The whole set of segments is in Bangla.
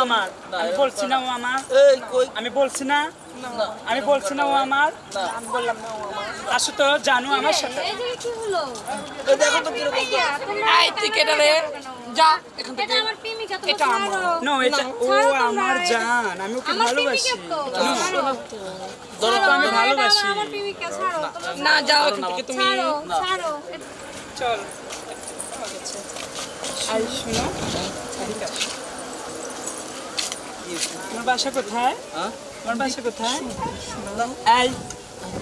আমার আমি বলছি না ও আমার আমি বলছি না আমি বলছি না ও আমার আমি বললাম না ও আমার। আসো তো জানো আমার সাথে এই যে কি হলো এই দেখো তো কিরকম। এই তুই কেটে রে যা এখান থেকে। এটা আমার প্রেমিকা তুমি ছাড়ো নো এটা ও আমার জান আমি ওকে আমার ভালোবাসি প্রেমিকা তো ধরো তো আমি ভালোবাসি আমার প্রেমিকা ছাড়ো না যাও এখান থেকে তুমি। ছাড়ো ছাড়ো চল আই শুনো এদিকে আসো। তোমার বাসা কোথায় তোমার বাসা কোথায় এই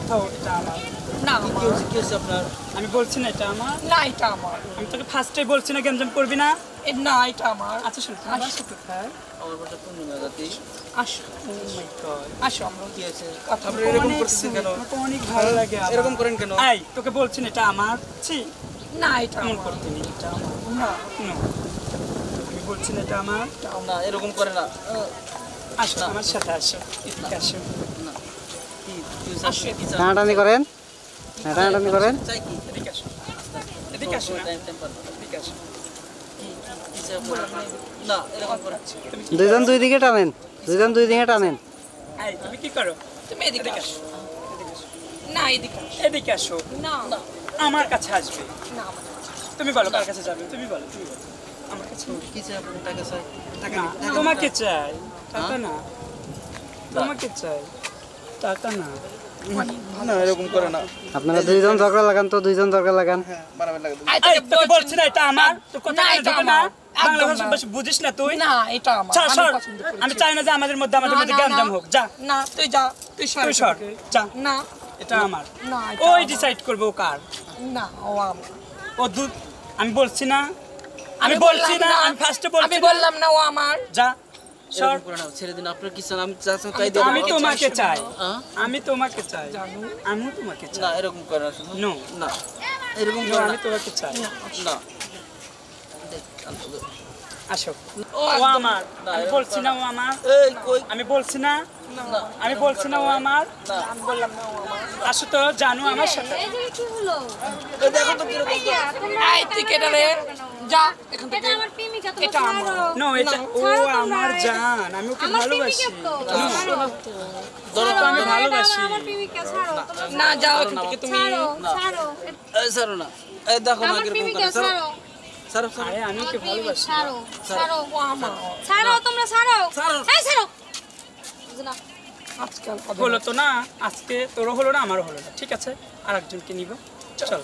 তো এটা আমার না কি হয়েছে আপনার? আমি বলছি না এটা আমার না এটা আমার। আমি তোকে ফার্স্টে বলছি না গেমজাম করবি না না এটা আমার। আচ্ছা শোন তোমার বাসা কোথায় আমার বাসা পূর্ণিমা জাতি। আসো ও মাই গড আসো আমরা কি আছে? কথা আপনারা এরকম করতেছেন কেন? আমাকে অনেক ভালো লাগে আমার। এরকম করেন কেন? এই তোকে বলছি না এটা আমার ছি না এটা এমন আমার। করতে নেই এটা আমার না No. আমি বলছি না এটা আমার না এরকম করে না। আসো আমার সাথে আসো এদিকে আসো না কি হয়েছে? আসো কি চান? টানাটানি করেন টানাটানি করেন চাই কি? এদিকে আসো এদিকে আসো না টাইম পারবো না। এদিকে আসো কি চাই আপনার? না এরকম করে দুইজন দুই দিকে টানেন দুইজন দুই দিকে টানেন এই তুমি কি করো তুমি এদিকে আসো। না এদিকে আসো। এদিকে আসো না না আমার কাছে আসবে না আমার। তুমি বলো কার কাছে যাবে তুমি বলো আমার কাছে কি চাই আপনার? টাকা চাই? না তোমাকে চাই টাকা না তোমাকে চাই টাকা না না এরকম করে না। আপনারা দুইজন ঝগড়া লাগান তো দুইজন ঝগড়া লাগান হ্যাঁ মারামারি লাগে। এই তোকে বলছি না এটা আমার তোর কথা না, কানে এটা ঢোকে না আমার। বাংলা একদম ভাষা না। বেশি বুঝিস না তুই না এটা আমার। সর, আমি সর। পছন্দ করেছি। আমি চাই না যে আমাদের মধ্যে না, না, জ্ঞানজাম না। হোক যা না তুই যা তুই সর তুই এখান সর থেকে। যা না এটা আমার না এটা ওই আমার। ডিসাইড করবে ও কার না ও আমার। ও দুধ আমি বলছি না আমি বলছি না আমি ফার্স্টে আমি বলছি না বললাম না ও আমার। যা সর এরকম করে না। ছেড়ে দিন। আপনার কি চান? আমি যা চান তাই দেব। আমি তোমাকে চাই হ্যাঁ? আমি তোমাকে চাই আমি তোমাকে না চাই এরকম করে না শুনুন। নো না এরকম করে আমি না। তোমাকে চাই না আসো ও ও আমার আমি বলছি না ও আমার এই কই? আমি বলছি না আমি বলছি না ও আমার আমি বললাম না ও আমার। আসো তো জানো আমার সাথে এই যে কি হলো এই দেখো তো কিরকম। এই তুই কেটে রে যা এখান এটা থেকে। আমার প্রেমিকা তুমি এটা আমার। ছাড়ো নো এটা ও আমার জান আমি ওকে আমার ভালোবাসি প্রেমিকা তো ছাড়ো ধরো তো আমি ভালোবাসি আমার প্রেমিকা ছাড়ো না যাও এখান থেকে তুমি। ছাড়ো ছাড়ো এই ছাড়ো না। এই দেখো না আমার কিরকম প্রেমিকা করে। ছাড়ো ছাড়ো ছাড়ো ছাড়ো। আরে আমি ওকে ভালোবাসি ছাড়ো ছাড়ো ও আমার। ছাড়ো তোমরা ছাড়ো ছাড়ো। এই ছাড়ো বুঝলা আজকাল কথা হলো তো না আজকে তোরও হলো না আমারও হলো না ঠিক আছে আর একজনকে নিব চল